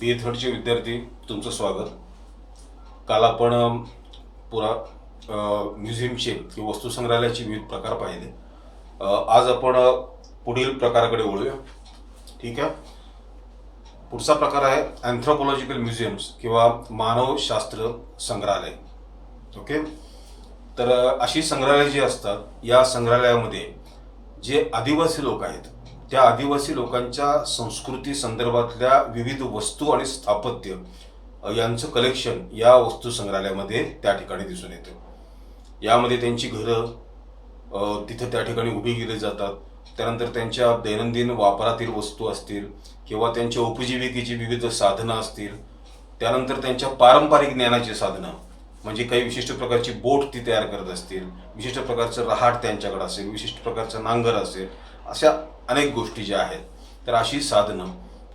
B.Ed.चे विद्यार्थी तुमचं स्वागत. काल आपण पुरा म्युझियमचे किंवा वस्तू संग्रहालयाचे विविध प्रकार पाहिले. आज आपण पुढील प्रकाराकडे वळूया. ठीक आहे. पुढचा प्रकार आहे अँथ्रोपॉलॉजिकल म्युझियम्स किंवा मानवशास्त्र संग्रहालय. ओके. तर अशी संग्रहालय जी असतात, या संग्रहालयामध्ये जे आदिवासी लोक आहेत त्या आदिवासी लोकांच्या संस्कृती संदर्भातल्या विविध वस्तू आणि स्थापत्य यांचं कलेक्शन या वस्तू संग्रहालयामध्ये त्या ठिकाणी दिसून येतं. यामध्ये त्यांची घरं तिथं त्या ठिकाणी उभी केली जातात. त्यानंतर त्यांच्या दैनंदिन वापरातील वस्तू असतील किंवा त्यांच्या उपजीविकेची विविध साधनं असतील. त्यानंतर त्यांच्या पारंपरिक ज्ञानाची साधनं म्हणजे काही विशिष्ट प्रकारची बोट ती तयार करत असतील, विशिष्ट प्रकारचं रहाट त्यांच्याकडे असेल, विशिष्ट प्रकारचं नांगर असेल, अशा अनेक गोष्टी ज्या आहेत. तर अशी साधनं,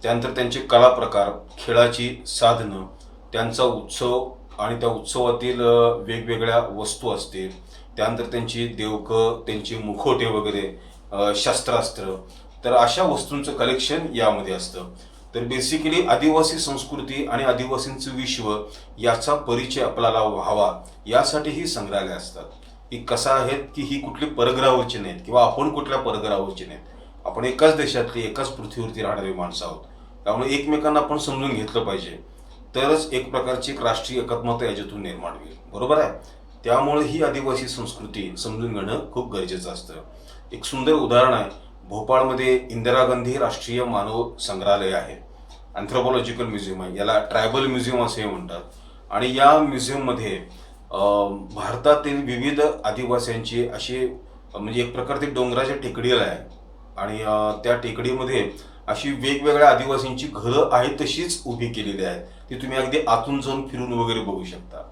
त्यानंतर त्यांचे कला प्रकार, खेळाची साधनं, त्यांचा उत्सव आणि त्या उत्सवातील वेगवेगळ्या वस्तू असतील. त्यानंतर त्यांची देवकं, त्यांची मुखोटे वगैरे, शस्त्रास्त्र. तर अशा वस्तूंचं कलेक्शन यामध्ये असतं. तर बेसिकली आदिवासी संस्कृती आणि आदिवासींचं विश्व याचा परिचय आपल्याला व्हावा यासाठी ही संग्रहालय असतात. ही कसं आहेत की ही कुठली परग्रहावरची नाहीत किंवा आपण कुठल्या परग्रहावरची नाहीत. आपण एकाच देशातली, एकाच पृथ्वीवरती राहणारी माणसं आहोत. त्यामुळे एकमेकांना आपण समजून घेतलं पाहिजे, तरच एक प्रकारची राष्ट्रीय एकात्मता याच्यातून निर्माण होईल. बरोबर आहे. त्यामुळे ही आदिवासी संस्कृती समजून घेणं खूप गरजेचं असतं. एक सुंदर उदाहरण आहे, भोपाळमध्ये इंदिरा गांधी राष्ट्रीय मानव संग्रहालय आहे, अँथ्रोपॉलॉजिकल म्युझियम आहे. याला ट्रायबल म्युझियम असे म्हणतात. आणि या म्युझियममध्ये भारतातील विविध आदिवासींची अशी म्हणजे एक प्रकारची डोंगराच्या टेकडीला आहे आणि त्या टेकडीमध्ये अशी वेगवेगळ्या आदिवासींची घरं आहेत तशीच उभी केलेली आहेत. ती तुम्ही अगदी आतून जाऊन फिरून वगैरे बघू शकता.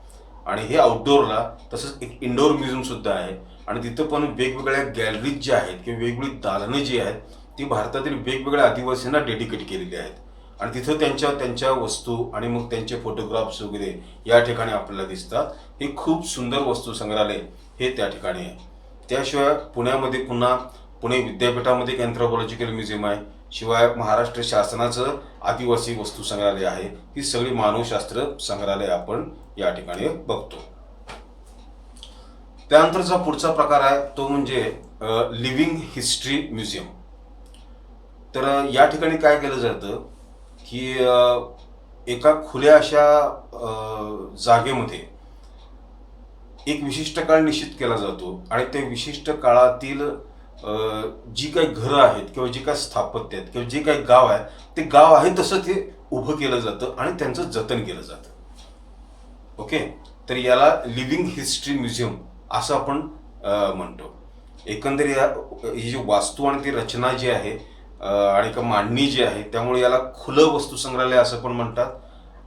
आणि हे आउटडोअरला तसंच एक इंडोर म्युझियम सुद्धा आहे. आणि तिथं पण वेगवेगळ्या गॅलरीज ज्या आहेत किंवा वेगवेगळी दालनं जी आहेत ती भारतातील वेगवेगळ्या आदिवासींना डेडिकेट केलेली आहेत. आणि तिथं त्यांच्या वस्तू आणि मग त्यांचे फोटोग्राफ्स वगैरे या ठिकाणी आपल्याला दिसतात. हे खूप सुंदर वस्तू संग्रहालय हे त्या ठिकाणी आहे. त्याशिवाय पुण्यामध्ये पुन्हा पुणे विद्यापीठामध्ये एक अँथ्रोपॉलॉजिकल म्युझियम आहे. शिवाय महाराष्ट्र शासनाचं आदिवासी वस्तू संग्रहालय आहे. ही सगळी मानवशास्त्र संग्रहालय आपण या ठिकाणी बघतो. त्यानंतरचा पुढचा प्रकार आहे तो म्हणजे लिव्हिंग हिस्ट्री म्युझियम. तर या ठिकाणी काय केलं जातं की एका खुल्या अशा जागेमध्ये एक विशिष्ट काळ निश्चित केला जातो आणि त्या विशिष्ट काळातील जी काही घरं आहेत किंवा जी काही स्थापत्य आहेत किंवा जे काही गाव आहे ते गाव आहे तसं ते उभं केलं जातं आणि त्यांचं जतन केलं जातं. ओके. तर याला लिव्हिंग हिस्ट्री म्युझियम असं आपण म्हणतो. एकंदरीत ही जी वास्तू आणि ती रचना जी आहे आणि का मांडणी जी आहे त्यामुळे याला खुलं वस्तू संग्रहालय असं पण म्हणतात.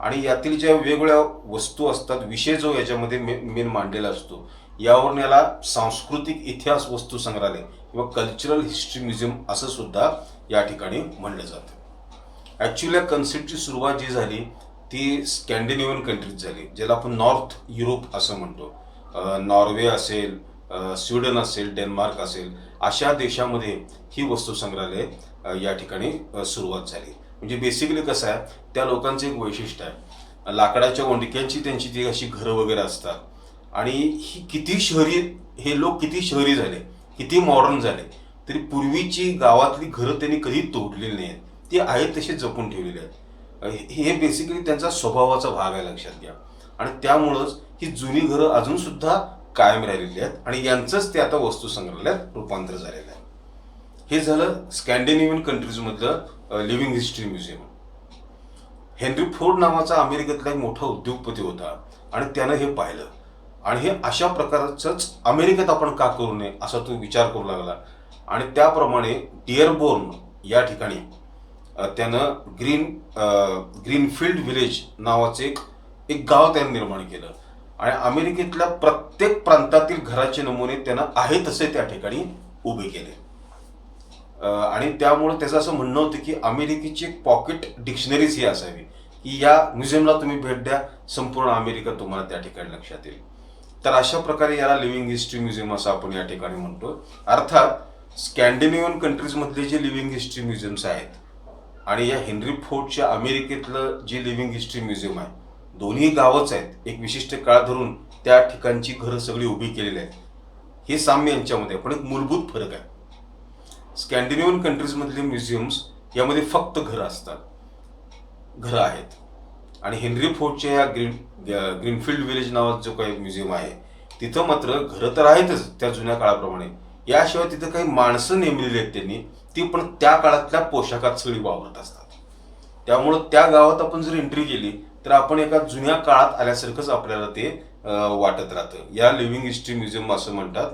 आणि यातील ज्या वेगवेगळ्या वस्तू असतात, विषय जो याच्यामध्ये मेन मांडलेला असतो, यावरून याला सांस्कृतिक इतिहास वस्तू संग्रहालय किंवा कल्चरल हिस्ट्री म्युझियम असं सुद्धा या ठिकाणी म्हणलं जातं. ॲक्च्युली या कन्सेप्टची सुरुवात जी झाली ती स्कॅन्डिनेव्हियन कंट्रीज झाली, ज्याला आपण नॉर्थ युरोप असं म्हणतो. नॉर्वे असेल, स्वीडन असेल, डेन्मार्क असेल, अशा देशामध्ये ही वस्तू संग्रहालय या ठिकाणी सुरुवात झाली. म्हणजे बेसिकली कसं आहे, त्या लोकांचं एक वैशिष्ट्य आहे, लाकडाच्या ओंडक्यांची त्यांची ती अशी घरं वगैरे असतात. आणि ही किती शहरी, हे लोक किती शहरी झाले, किती मॉडर्न झाले, तरी पूर्वीची गावातली घरं त्यांनी कधी तोडलेली नाहीत. ती आहेत तशी जपून ठेवलेली आहेत. हे बेसिकली त्यांचा स्वभावाचा भाग आहे, लक्षात घ्या. आणि त्यामुळंच ही जुनी घरं अजून सुद्धा कायम राहिलेली आहेत आणि यांचंच ते आता वस्तू संग्रहालयात रूपांतर झालेलं आहे. हे झालं स्कॅन्डिनेव्हियन कंट्रीजमधलं living history museum. Henry Ford नावाचा अमेरिकेतला एक मोठा उद्योगपती होता आणि त्यानं हे पाहिलं आणि हे अशा प्रकारचंच अमेरिकेत आपण का करू नये असा तो विचार करू लागला. आणि त्याप्रमाणे डिअरबोर्न या ठिकाणी त्यानं ग्रीनफील्ड विलेज नावाचे एक गाव त्यानं निर्माण केलं. आणि अमेरिकेतल्या प्रत्येक प्रांतातील घराचे नमुने त्यानं आहे तसे त्या ठिकाणी उभे केले. आणि त्यामुळे त्याचं असं म्हणणं होतं की अमेरिकेची एक पॉकेट डिक्शनरीज ही असावी की या म्युझियमला तुम्ही भेट द्या, संपूर्ण अमेरिका तुम्हाला त्या ठिकाणी लक्षात येईल. तर अशा प्रकारे याला लिव्हिंग हिस्ट्री म्युझियम असं आपण या ठिकाणी म्हणतो. अर्थात स्कॅन्डिनेव्हियन कंट्रीजमधले जे लिव्हिंग हिस्ट्री म्युझियम्स आहेत आणि या हेनरी फोर्टच्या अमेरिकेतलं जे लिव्हिंग हिस्ट्री म्युझियम आहे, दोन्ही गावच आहेत. एक विशिष्ट काळ धरून त्या ठिकाणची घरं सगळी उभी केलेली आहेत. हे साम्य यांच्यामध्ये पण एक मूलभूत फरक आहे. स्कॅन्डिनेव्हियन कंट्रीजमधले म्युझियम्स यामध्ये फक्त घरं असतात, घरं आहेत. आणि हेनरी फोर्टच्या या ग्रीनफील्ड विलेज नावाचा जो काही म्युझियम आहे, तिथं मात्र घरं तर आहेतच त्या जुन्या काळाप्रमाणे. याशिवाय तिथं काही माणसं नेमलेली आहेत त्यांनी, ती पण त्या काळातल्या पोशाखात सगळी वावरत असतात. त्यामुळं त्या गावात आपण जर एंट्री केली तर आपण एका जुन्या काळात आल्यासारखंच आपल्याला ते वाटत राहतं. या लिव्हिंग हिस्ट्री म्युझियम असं म्हणतात.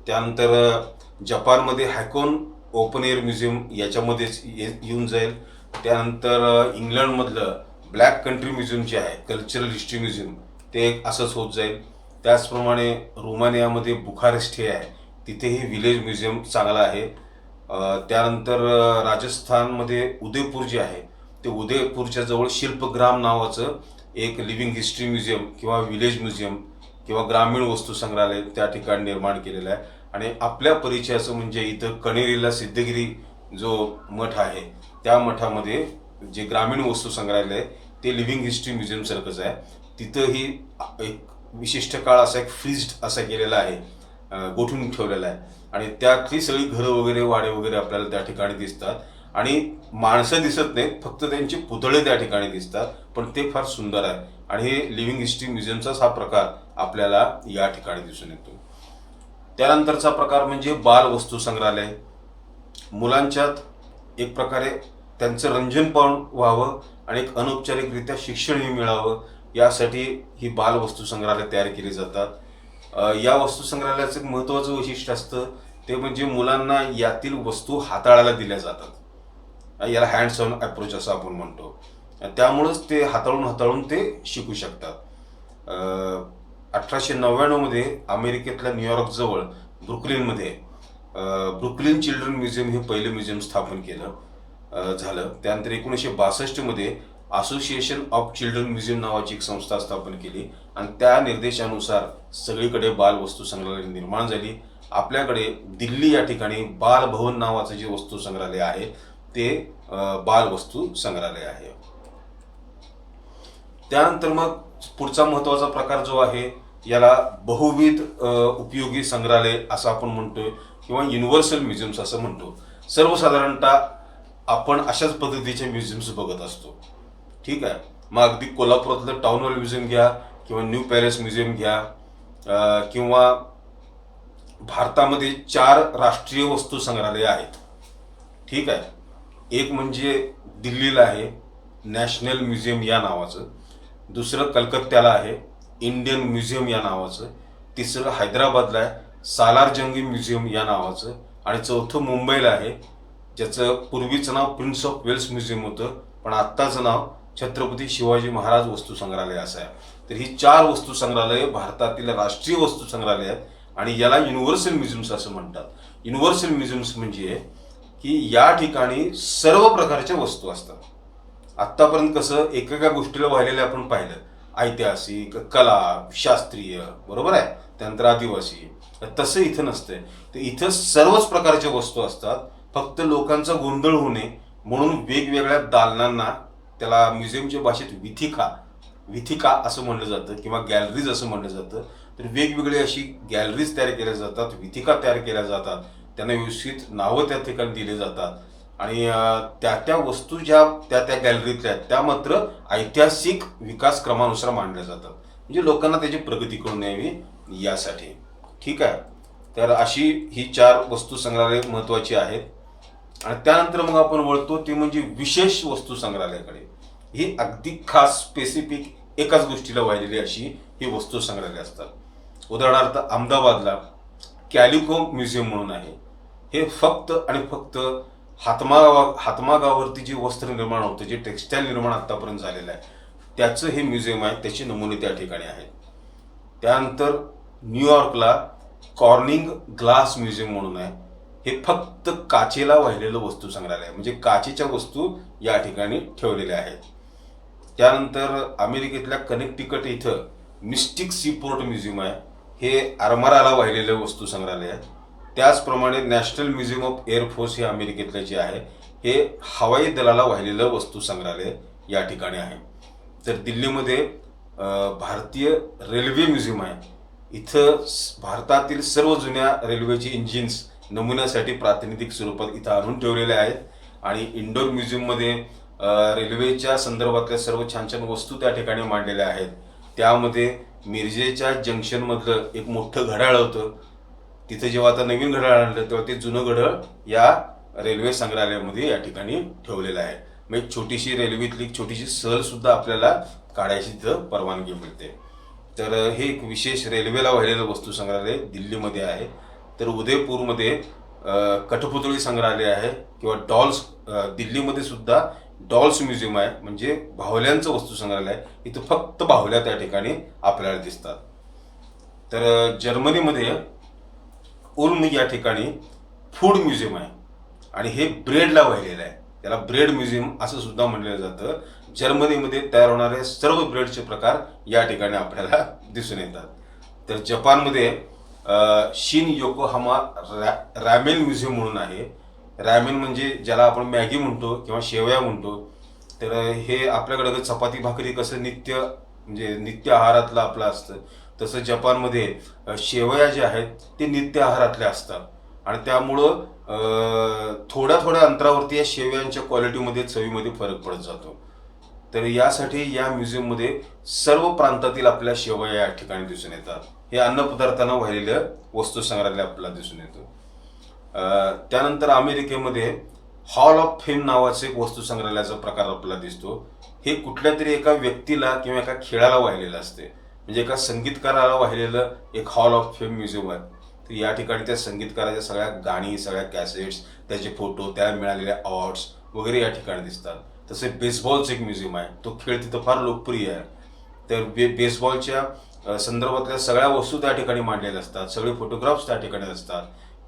त्यानंतर जपानमध्ये हॅकोन ओपन एअर म्युझियम याच्यामध्येच येऊन जाईल. त्यानंतर इंग्लंडमधलं ब्लॅक कंट्री म्युझियम जे आहे, कल्चरल हिस्ट्री म्युझियम, ते असंच होत जाईल. त्याचप्रमाणे रोमानियामध्ये बुखारेस्ट हे आहे, तिथेही विलेज म्युझियम चांगलं आहे. त्यानंतर राजस्थानमध्ये उदयपूर जे आहे, ते उदयपूरच्या जवळ शिल्पग्राम नावाचं एक लिव्हिंग हिस्ट्री म्युझियम किंवा विलेज म्युझियम किंवा ग्रामीण वस्तू संग्रहालय त्या ठिकाणी निर्माण केलेलं आहे. आणि आपल्या परिचयाचं म्हणजे इथं कणेरीला सिद्धगिरी जो मठ आहे, त्या मठामध्ये जे ग्रामीण वस्तू संग्रहालय आहे ते लिव्हिंग हिस्ट्री म्युझियम सारखंच आहे. तिथंही एक विशिष्ट काळ असा एक फ्रीज्ड असा केलेला आहे, गोठून ठेवलेला आहे. आणि त्यातली सगळी घरं वगैरे, वाडे वगैरे आपल्याला त्या ठिकाणी दिसतात. आणि माणसं दिसत नाहीत, फक्त त्यांचे पुतळे त्या ठिकाणी दिसतात. पण ते फार सुंदर आहे. आणि हे लिव्हिंग हिस्ट्री म्युझियमचाच हा प्रकार आपल्याला या ठिकाणी दिसून येतो. त्यानंतरचा प्रकार म्हणजे बाल वस्तू संग्रहालय. मुलांच्यात एक प्रकारे त्यांचं रंजन पण व्हावं आणि एक अनौपचारिकरित्या शिक्षणही मिळावं, यासाठी ही बाल वस्तू संग्रहालय तयार केली जातात. या वस्तू संग्रहालयाचं एक महत्त्वाचं वैशिष्ट्य असतं ते म्हणजे मुलांना यातील वस्तू हाताळायला दिल्या जातात. याला हँड्स ऑन अप्रोच असं आपण म्हणतो. त्यामुळंच ते हाताळून ते शिकू शकतात. 1899 अमेरिकेतल्या न्यूयॉर्क जवळ ब्रुकलिनमध्ये ब्रुकलिन चिल्ड्रन म्युझियम हे पहिलं म्युझियम स्थापन झालं. त्यानंतर 1962 असोसिएशन ऑफ चिल्ड्रन म्युझियम नावाची एक संस्था स्थापन केली आणि त्या निर्देशानुसार सगळीकडे बाल वस्तू संग्रहालय निर्माण झाली. आपल्याकडे दिल्ली या ठिकाणी बाल भवन नावाचं जे वस्तू संग्रहालय आहे ते बाल वस्तू संग्रहालय आहे. त्यानंतर मग पुढचा महत्वाचा प्रकार जो आहे याला बहुविध उपयोगी संग्रहालय असं आपण म्हणतोय किंवा युनिव्हर्सल म्युझियम्स असं म्हणतो. सर्वसाधारणतः आपण अशाच पद्धतीचे म्युझियम्स बघत असतो. ठीक आहे. मग अगदी कोल्हापुरातलं टाउन हॉल म्युझियम घ्या किंवा न्यू पॅलेस म्युझियम घ्या, किंवा भारतामध्ये 4 राष्ट्रीय वस्तू संग्रहालय आहेत. ठीक आहे. एक म्हणजे दिल्लीला आहे नॅशनल म्युझियम या नावाचं, दुसरं कलकत्त्याला आहे इंडियन म्युझियम या नावाचं, तिसरं हैदराबादला आहे सालार जंगी म्युझियम या नावाचं, आणि चौथं मुंबईला आहे ज्याचं पूर्वीचं नाव प्रिन्स ऑफ वेल्स म्युझियम होतं पण आत्ताचं नाव छत्रपती शिवाजी महाराज वस्तू संग्रहालय असं आहे. तर ही 4 वस्तू संग्रहालय भारतातील राष्ट्रीय वस्तू संग्रहालय आहेत आणि याला युनिव्हर्सल म्युझियम्स असं म्हणतात. युनिव्हर्सल म्युझियम्स म्हणजे की या ठिकाणी सर्व प्रकारच्या वस्तू असतात. आत्तापर्यंत कसं एकेका गोष्टीला वाहिलेलं आपण पाहिलं, ऐतिहासिक, कला, शास्त्रीय, बरोबर आहे, त्यानंतर आदिवासी. तसं इथं नसतंय. तर इथं सर्वच प्रकारच्या वस्तू असतात. फक्त लोकांचा गोंधळ होऊ नये म्हणून वेगवेगळ्या दालनांना, त्याला म्युझियमच्या भाषेत विथिका असं म्हणलं जातं किंवा गॅलरीज असं म्हणलं जातं. तर वेगवेगळी अशी गॅलरीज तयार केल्या जातात, विथिका तयार केल्या जातात, त्यांना व्यवस्थित नावं त्या ठिकाणी दिली जातात. आणि त्या वस्तू ज्या त्या गॅलरीतल्या आहेत त्या मात्र ऐतिहासिक विकास क्रमानुसार मांडल्या जातात, म्हणजे लोकांना त्याची प्रगती करून यावी यासाठी. ठीक आहे. तर अशी ही 4 वस्तू संग्रहालय महत्वाची आहेत. आणि त्यानंतर मग आपण वळतो ते म्हणजे विशेष वस्तू संग्रहालयाकडे. ही अगदी खास स्पेसिफिक एकाच गोष्टीला वाहिलेली अशी ही वस्तू संग्रहालय असतात. उदाहरणार्थ अहमदाबादला कॅलिको म्युझियम म्हणून आहे. हे फक्त आणि फक्त हातमागावरती जे वस्त्र निर्माण होतं, जे टेक्स्टाईल निर्माण आतापर्यंत झालेलं आहे त्याचं हे म्युझियम आहे, त्याचे नमुने त्या ठिकाणी आहेत. त्यानंतर न्यूयॉर्कला कॉर्निंग ग्लास म्युझियम म्हणून आहे. हे फक्त काचेला वाहिलेलं वस्तू संग्रहालय, म्हणजे काचेच्या वस्तू या ठिकाणी ठेवलेल्या आहेत. त्यानंतर अमेरिकेतल्या कनेक्टिकट इथं मिस्टिक सीपोर्ट म्युझियम आहे. हे आरमाराला वाहिलेलं वस्तू संग्रहालय आहे. त्याचप्रमाणे नॅशनल म्युझियम ऑफ एअरफोर्स हे अमेरिकेतलं जे आहे हे हवाई दलाला वाहिलेलं वस्तू संग्रहालय या ठिकाणी आहे. तर दिल्लीमध्ये भारतीय रेल्वे म्युझियम आहे. इथं भारतातील सर्व जुन्या रेल्वेची इंजिन्स नमुन्यासाठी प्रातिनिधिक स्वरूपात इथं आणून ठेवलेले आहेत. आणि इंडोर म्युझियममध्ये रेल्वेच्या संदर्भातल्या सर्व छान छान वस्तू त्या ठिकाणी मांडलेल्या आहेत. त्यामध्ये मिरजेच्या जंक्शनमधलं एक मोठं घड्याळ होतं. तिथं जेव्हा आता नवीन घड्याळ आणलं तेव्हा ते जुनं घड्याळ या रेल्वे संग्रहालयामध्ये या ठिकाणी ठेवलेलं आहे. मग एक छोटीशी रेल्वेतली छोटीशी सहल सुद्धा आपल्याला काढायची तिथं परवानगी मिळते. तर हे एक विशेष रेल्वेला वाहिलेलं वस्तू संग्रहालय दिल्लीमध्ये आहे. तर उदयपूरमध्ये कठपुतळी संग्रहालय आहे किंवा डॉल्स, दिल्लीमध्ये सुद्धा डॉल्स म्युझियम आहे, म्हणजे बाहुल्यांचं वस्तू संग्रहालय आहे. इथं फक्त बाहुल्या त्या ठिकाणी आपल्याला दिसतात. तर जर्मनीमध्ये उल्म या ठिकाणी फूड म्युझियम आहे आणि हे ब्रेडला वाहिलेलं आहे. त्याला ब्रेड म्युझियम असं सुद्धा म्हणलं जातं. जर्मनीमध्ये तयार होणारे सर्व ब्रेडचे प्रकार या ठिकाणी आपल्याला दिसून येतात. तर जपानमध्ये शिन योकोहामा रॅमेन म्युझियम म्हणून आहे. रॅमेन म्हणजे ज्याला आपण मॅगी म्हणतो किंवा शेवया म्हणतो. तर हे आपल्याकडं चपाती भाकरी कसं नित्य आहारातलं आपलं असतं, तसं जपानमध्ये शेवया जे आहेत ते नित्य आहारातले असतात. आणि त्यामुळं थोड्या थोड्या अंतरावरती या शेवयांच्या क्वालिटीमध्ये चवीमध्ये फरक पडत जातो. तर यासाठी या म्युझियममध्ये सर्व प्रांतातील आपल्या शेवया या ठिकाणी दिसून येतात. हे अन्नपदार्थांना वाहिलेलं वस्तू संग्रहालय आपल्याला दिसून येतं. त्यानंतर अमेरिकेमध्ये हॉल ऑफ फेम नावाचं एक वस्तू संग्रहालयाचा प्रकार आपल्याला दिसतो. हे कुठल्या तरी एका व्यक्तीला किंवा एका खेळाला वाहिलेलं असते, म्हणजे एका संगीतकाराला वाहिलेलं एक हॉल ऑफ फेम म्युझियम आहे. तर या ठिकाणी त्या संगीतकाराच्या सगळ्या गाणी, सगळ्या कॅसेट्स, त्याचे फोटो, त्याला मिळालेले अवॉर्ड्स वगैरे या ठिकाणी दिसतात. तसे बेसबॉलचं एक म्युझियम आहे. तो खेळ तिथं फार लोकप्रिय आहे. तर बेसबॉलच्या संदर्भातल्या सगळ्या वस्तू त्या ठिकाणी मांडलेल्या असतात, सगळे फोटोग्राफ्स त्या ठिकाणी असतात.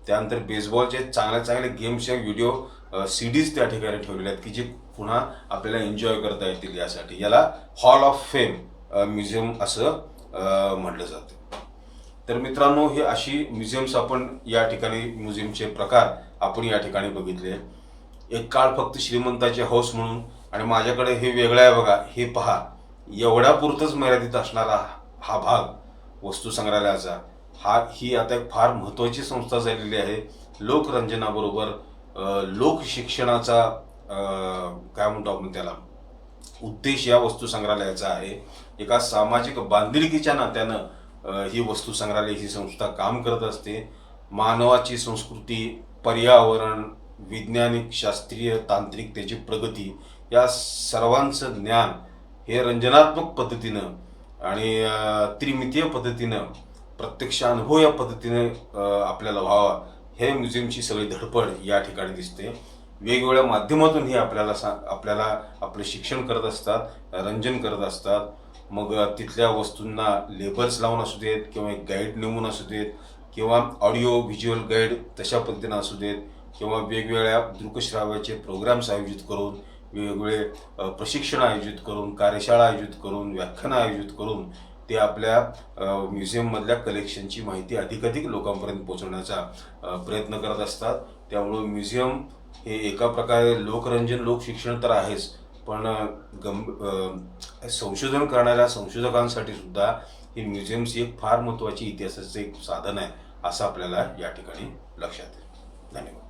त्यानंतर बेसबॉलचे चांगल्या चांगल्या गेम्सच्या व्हिडिओ CDs त्या ठिकाणी ठेवलेले आहेत की जे पुन्हा आपल्याला एन्जॉय करता येतील यासाठी. याला हॉल ऑफ फेम म्युझियम असं म्हटलं जातं. तर मित्रांनो, हे अशी म्युझियम्स आपण या ठिकाणी म्युझियमचे प्रकार आपण या ठिकाणी बघितले. एक काळ फक्त श्रीमंताचे हौस म्हणून, आणि माझ्याकडे हे वेगळं आहे बघा, हे पहा, एवढ्यापुरतंच मर्यादित असणारा हा भाग वस्तू संग्रहालयाचा ही आता एक फार महत्त्वाची संस्था झालेली आहे. लोकरंजनाबरोबर लोक शिक्षणाचा काय म्हणतो आपण त्याला उद्देश या वस्तू संग्रहालयाचा आहे. एका सामाजिक बांधिलकीच्या नात्यानं ही वस्तू संग्रहालय ही संस्था काम करत असते. मानवाची संस्कृती, पर्यावरण, वैज्ञानिक, शास्त्रीय, तांत्रिक त्याची प्रगती या सर्वांचं ज्ञान हे रंजनात्मक पद्धतीनं आणि त्रिमितीय पद्धतीनं, प्रत्यक्ष अनुभव या पद्धतीनं आपल्याला व्हावा, हे म्युझियमची सगळी धडपड या ठिकाणी दिसते. वेगवेगळ्या माध्यमातून हे आपल्याला आपलं शिक्षण करत असतात, रंजन करत असतात. मग तिथल्या वस्तूंना लेबल्स लावून असू देत किंवा एक गाईड नेमून असू देत किंवा ऑडिओ व्हिज्युअल गाईड तशा पद्धतीनं असू देत किंवा वेगवेगळ्या दृकश्राव्याचे प्रोग्राम्स आयोजित करून, वेगवेगळे प्रशिक्षण आयोजित करून, कार्यशाळा आयोजित करून, व्याख्यानं आयोजित करून ते आपल्या म्युझियममधल्या कलेक्शनची माहिती अधिकाधिक लोकांपर्यंत पोहोचवण्याचा प्रयत्न करत असतात. त्यामुळं म्युझियम हे एका प्रकारे लोकरंजन, लोकशिक्षण तर आहेच, पण संशोधन करणाऱ्या संशोधकांसाठी सुद्धा ही म्युझियम्स एक फार महत्त्वाची इतिहासाचं एक साधन आहे असं आपल्याला या ठिकाणी लक्षात येईल. धन्यवाद.